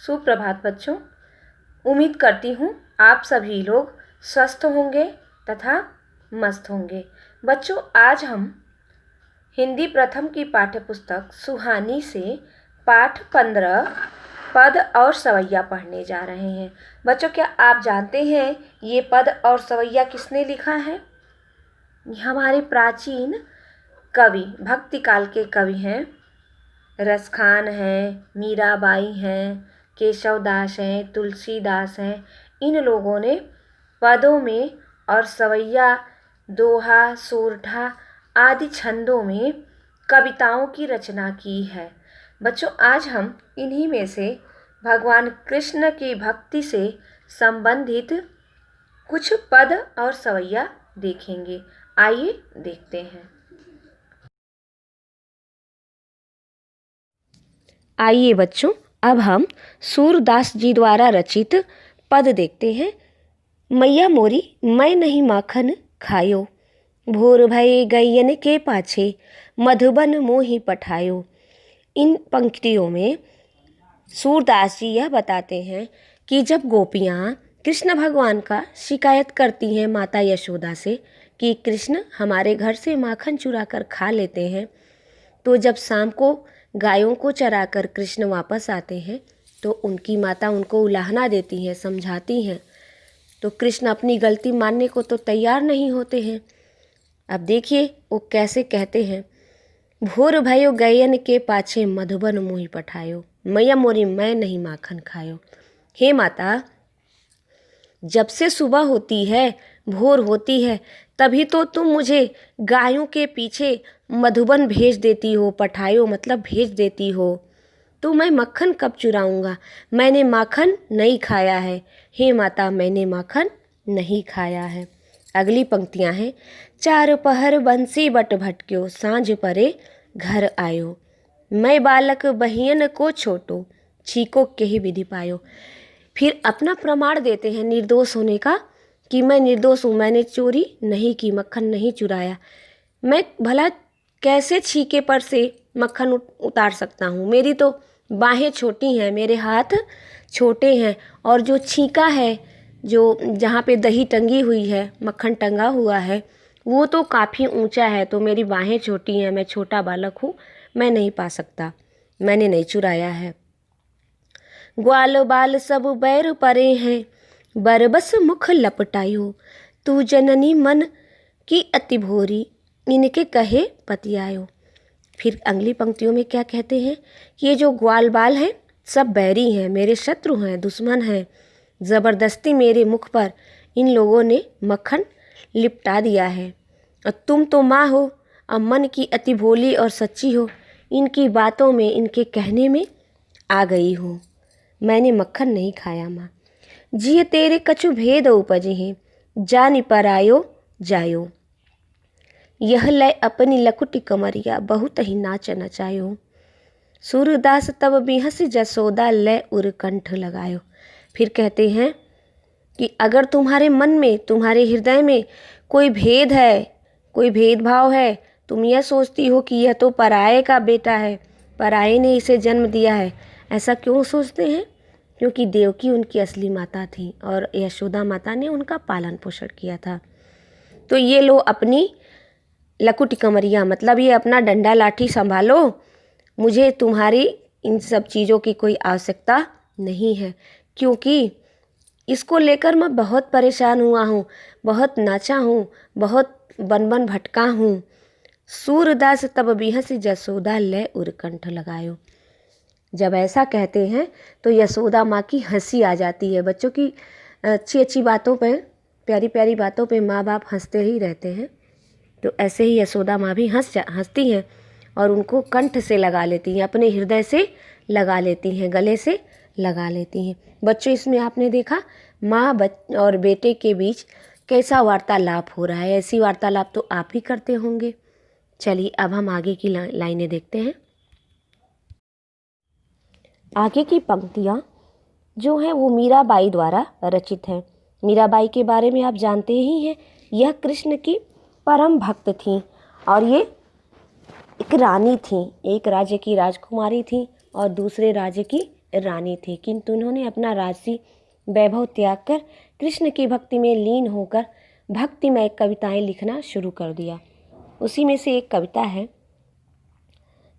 सुप्रभात बच्चों। उम्मीद करती हूँ आप सभी लोग स्वस्थ होंगे तथा मस्त होंगे। बच्चों, आज हम हिंदी प्रथम की पाठ्यपुस्तक सुहानी से पाठ 15 पद और सवैया पढ़ने जा रहे हैं। बच्चों, क्या आप जानते हैं ये पद और सवैया किसने लिखा है? हमारे प्राचीन कवि, भक्ति काल के कवि हैं। रसखान हैं, मीराबाई हैं, केशवदास हैं, तुलसीदास हैं। इन लोगों ने पदों में और सवैया, दोहा, सोरठा आदि छंदों में कविताओं की रचना की है। बच्चों, आज हम इन्हीं में से भगवान कृष्ण की भक्ति से संबंधित कुछ पद और सवैया देखेंगे। आइए देखते हैं। आइए बच्चों, अब हम सूरदास जी द्वारा रचित पद देखते हैं। मैया मोरी मैं नहीं माखन खायो, भोर भये गैयन के पाछे, मधुबन मोहि पठायो। इन पंक्तियों में सूरदास जी यह बताते हैं कि जब गोपियाँ कृष्ण भगवान का शिकायत करती हैं माता यशोदा से कि कृष्ण हमारे घर से माखन चुरा कर खा लेते हैं, तो जब शाम को गायों को चराकर कृष्ण वापस आते हैं तो उनकी माता उनको उलाहना देती हैं, समझाती हैं, तो कृष्ण अपनी गलती मानने को तो तैयार नहीं होते हैं। अब देखिए वो कैसे कहते हैं, भोर भयो गैयन के पाछे, मधुबन मोहि पठायो, मैया मोरी मैं नहीं माखन खायो। हे माता, जब से सुबह होती है, भोर होती है, तभी तो तुम मुझे गायों के पीछे मधुबन भेज देती हो। पठायो मतलब भेज देती हो, तो मैं मक्खन कब चुराऊँगा? मैंने माखन नहीं खाया है। हे माता, मैंने माखन नहीं खाया है। अगली पंक्तियाँ हैं, चार पहर बंसी बट भटक्यो, सांझ परे घर आयो, मैं बालक बहियन को छोटो, छीको के ही विधि पायो। फिर अपना प्रमाण देते हैं निर्दोष होने का कि मैं निर्दोष हूँ, मैंने चोरी नहीं की, मक्खन नहीं चुराया। मैं भला कैसे छीके पर से मक्खन उतार सकता हूँ? मेरी तो बाहें छोटी हैं, मेरे हाथ छोटे हैं, और जो छीका है, जो जहाँ पे दही टंगी हुई है, मक्खन टंगा हुआ है, वो तो काफ़ी ऊंचा है, तो मेरी बाहें छोटी हैं, मैं छोटा बालक हूँ, मैं नहीं पा सकता, मैंने नहीं चुराया है। ग्वाल बाल सब बैर परे हैं, बरबस मुख लपटायो, तू जननी मन की अति भोरी, इनके कहे पतियायो। फिर अगली पंक्तियों में क्या कहते हैं, ये जो ग्वाल बाल हैं सब बैरी हैं, मेरे शत्रु हैं, दुश्मन हैं। ज़बरदस्ती मेरे मुख पर इन लोगों ने मक्खन लिपटा दिया है, और तुम तो माँ हो और मन की अति भोली और सच्ची हो, इनकी बातों में, इनके कहने में आ गई हो। मैंने मक्खन नहीं खाया माँ। जिये तेरे कछु भेद उपजे हैं, जानि परायो जायो, यह लय अपनी लकुटी कमरिया, बहुत ही नाच नचायो। सूरदास तब बिहस जसोदा, लय उर कंठ लगायो। फिर कहते हैं कि अगर तुम्हारे मन में, तुम्हारे हृदय में कोई भेद है, कोई भेदभाव है, तुम यह सोचती हो कि यह तो पराये का बेटा है, पराये ने इसे जन्म दिया है, ऐसा क्यों सोचते हैं? क्योंकि देवकी उनकी असली माता थी और यशोदा माता ने उनका पालन पोषण किया था। तो ये लो अपनी लकुटी कमरिया, मतलब ये अपना डंडा लाठी संभालो, मुझे तुम्हारी इन सब चीज़ों की कोई आवश्यकता नहीं है, क्योंकि इसको लेकर मैं बहुत परेशान हुआ हूँ, बहुत नाचा हूँ, बहुत बन बन भटका हूँ। सूरदास तब बिहस जसोदा, लय उर कंठ लगायो। जब ऐसा कहते हैं तो यशोदा माँ की हंसी आ जाती है। बच्चों की अच्छी अच्छी बातों पे, प्यारी प्यारी बातों पे माँ बाप हंसते ही रहते हैं, तो ऐसे ही यशोदा माँ भी हंसती हैं और उनको कंठ से लगा लेती हैं, अपने हृदय से लगा लेती हैं, गले से लगा लेती हैं। बच्चों, इसमें आपने देखा माँ और बेटे के बीच कैसा वार्तालाप हो रहा है। ऐसी वार्तालाप तो आप भी करते होंगे। चलिए अब हम आगे की लाइनें देखते हैं। आगे की पंक्तियाँ जो हैं वो मीराबाई द्वारा रचित हैं। मीराबाई के बारे में आप जानते ही हैं, यह कृष्ण की परम भक्त थीं और ये एक रानी थीं। एक राज्य की राजकुमारी थी और दूसरे राज्य की रानी थी, किंतु उन्होंने अपना राजसी वैभव त्याग कर कृष्ण की भक्ति में लीन होकर भक्तिमय कविताएं लिखना शुरू कर दिया। उसी में से एक कविता है,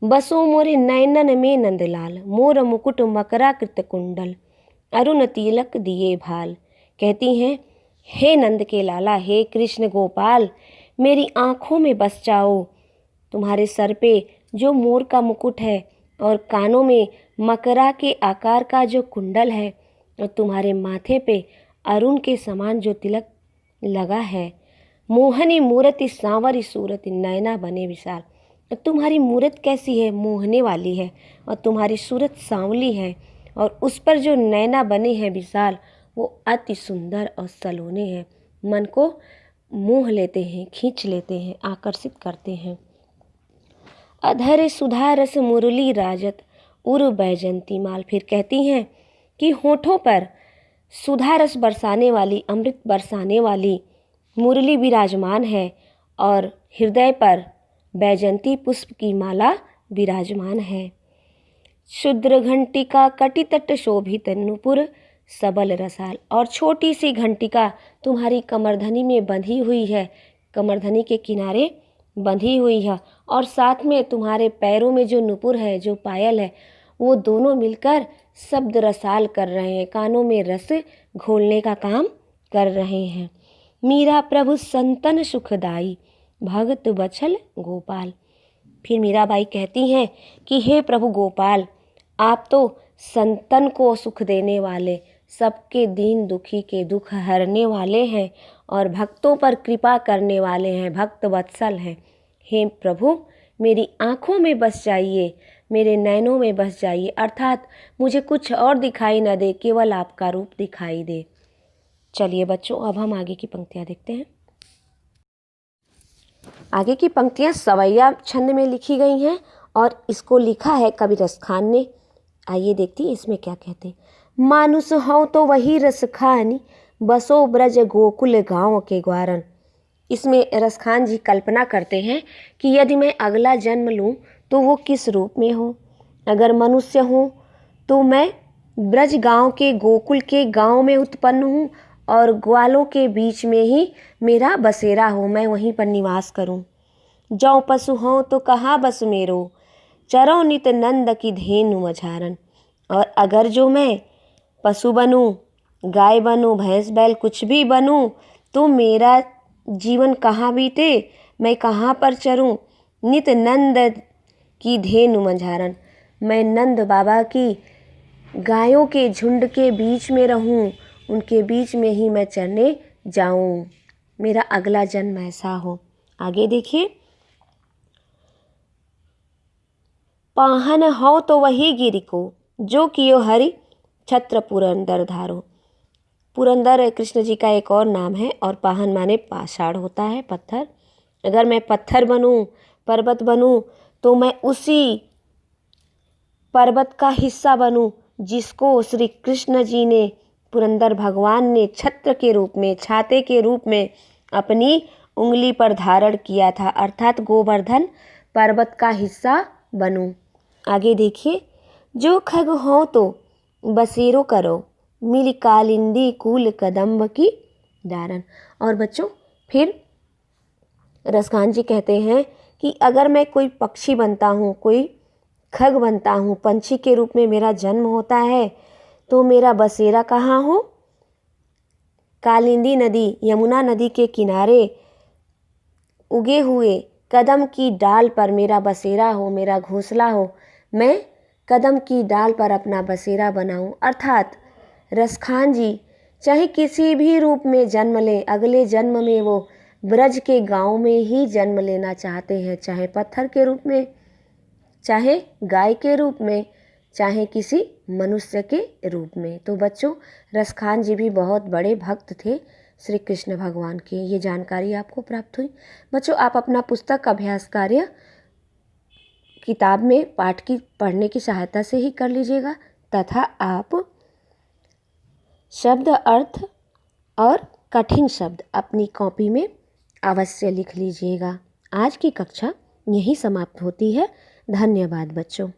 बसो मोरे नैनन में नंदलाल, मोर मुकुट मकरा कृत कुंडल, अरुण तिलक दिए भाल। कहती हैं, हे नंद के लाला, हे कृष्ण गोपाल, मेरी आँखों में बस जाओ। तुम्हारे सर पे जो मोर का मुकुट है और कानों में मकरा के आकार का जो कुंडल है और तुम्हारे माथे पे अरुण के समान जो तिलक लगा है, मोहनी मूरति सांवरी सूरत, नैना बने विशाल। तुम्हारी मूरत कैसी है? मोहने वाली है, और तुम्हारी सूरत सांवली है, और उस पर जो नैना बने हैं विशाल, वो अति सुंदर और सलोने हैं, मन को मोह लेते हैं, खींच लेते हैं, आकर्षित करते हैं। अधर सुधा रस मुरली राजत, उर बैजंती माल। फिर कहती हैं कि होठों पर सुधा रस बरसाने वाली, अमृत बरसाने वाली मुरली विराजमान है, और हृदय पर बैजंती पुष्प की माला विराजमान है। शुद्र घंटिका कटितट शोभित नुपुर सबल रसाल। और छोटी सी घंटिका तुम्हारी कमरधनी में बंधी हुई है, कमरधनी के किनारे बंधी हुई है, और साथ में तुम्हारे पैरों में जो नुपुर है, जो पायल है, वो दोनों मिलकर शब्द रसाल कर रहे हैं, कानों में रस घोलने का काम कर रहे हैं। मीरा प्रभु संतन सुखदाई, भगत बछल गोपाल। फिर मीराबाई कहती हैं कि हे प्रभु गोपाल, आप तो संतन को सुख देने वाले, सबके दीन दुखी के दुख हरने वाले हैं, और भक्तों पर कृपा करने वाले हैं, भक्त वत्सल हैं। हे प्रभु, मेरी आँखों में बस जाइए, मेरे नैनों में बस जाइए, अर्थात मुझे कुछ और दिखाई न दे, केवल आपका रूप दिखाई दे। चलिए बच्चों, अब हम आगे की पंक्तियाँ देखते हैं। आगे की पंक्तियाँ सवैया छंद में लिखी गई हैं, और इसको लिखा है कवि रसखान ने। आइए देखती हैं इसमें क्या कहते हैं। मानुष हो तो वही रस खानी, बसो ब्रज गोकुल गाँव के ग्वारन। इसमें रसखान जी कल्पना करते हैं कि यदि मैं अगला जन्म लूँ तो वो किस रूप में हो। अगर मनुष्य हूँ तो मैं ब्रज गांव के, गोकुल के गांव में उत्पन्न हूँ, और ग्वालों के बीच में ही मेरा बसेरा हो, मैं वहीं पर निवास करूँ। जौ पशु हो तो कहाँ बस मेरो, चरो नित नंद की धेनु मझारन। और अगर जो मैं पशु बनूँ, गाय बनूँ, भैंस बैल कुछ भी बनूँ, तो मेरा जीवन कहाँ बीते, मैं कहाँ पर चरूँ। नित नंद की धेनु मझारन, मैं नंद बाबा की गायों के झुंड के बीच में रहूं, उनके बीच में ही मैं चरने जाऊं। मेरा अगला जन्म ऐसा हो। आगे देखिए, पाहन हो तो वही गिरि को, जो कियो हरि छत्र पुरंदर धारो। पुरंदर कृष्ण जी का एक और नाम है, और पाहन माने पाषाण होता है, पत्थर। अगर मैं पत्थर बनूं, पर्वत बनूं, तो मैं उसी पर्वत का हिस्सा बनूं जिसको श्री कृष्ण जी ने, पुरंदर भगवान ने छत्र के रूप में, छाते के रूप में अपनी उंगली पर धारण किया था, अर्थात गोवर्धन पर्वत का हिस्सा बनूं। आगे देखिए, जो खग हो तो बसेरो करो, मिली कालिंदी कूल कदम्ब की डारन। और बच्चों, फिर रसखान जी कहते हैं कि अगर मैं कोई पक्षी बनता हूँ, कोई खग बनता हूँ, पंछी के रूप में मेरा जन्म होता है, तो मेरा बसेरा कहाँ हो? कालिंदी नदी, यमुना नदी के किनारे उगे हुए कदम की डाल पर मेरा बसेरा हो, मेरा घोंसला हो। मैं कदम की डाल पर अपना बसेरा बनाऊं। अर्थात रसखान जी चाहे किसी भी रूप में जन्म लें, अगले जन्म में वो ब्रज के गांव में ही जन्म लेना चाहते हैं, चाहे पत्थर के रूप में, चाहे गाय के रूप में, चाहे किसी मनुष्य के रूप में। तो बच्चों, रसखान जी भी बहुत बड़े भक्त थे श्री कृष्ण भगवान के। ये जानकारी आपको प्राप्त हुई। बच्चों, आप अपना पुस्तक अभ्यास कार्य किताब में पाठ की पढ़ने की सहायता से ही कर लीजिएगा, तथा आप शब्द, अर्थ और कठिन शब्द अपनी कॉपी में अवश्य लिख लीजिएगा। आज की कक्षा यहीं समाप्त होती है। धन्यवाद बच्चों।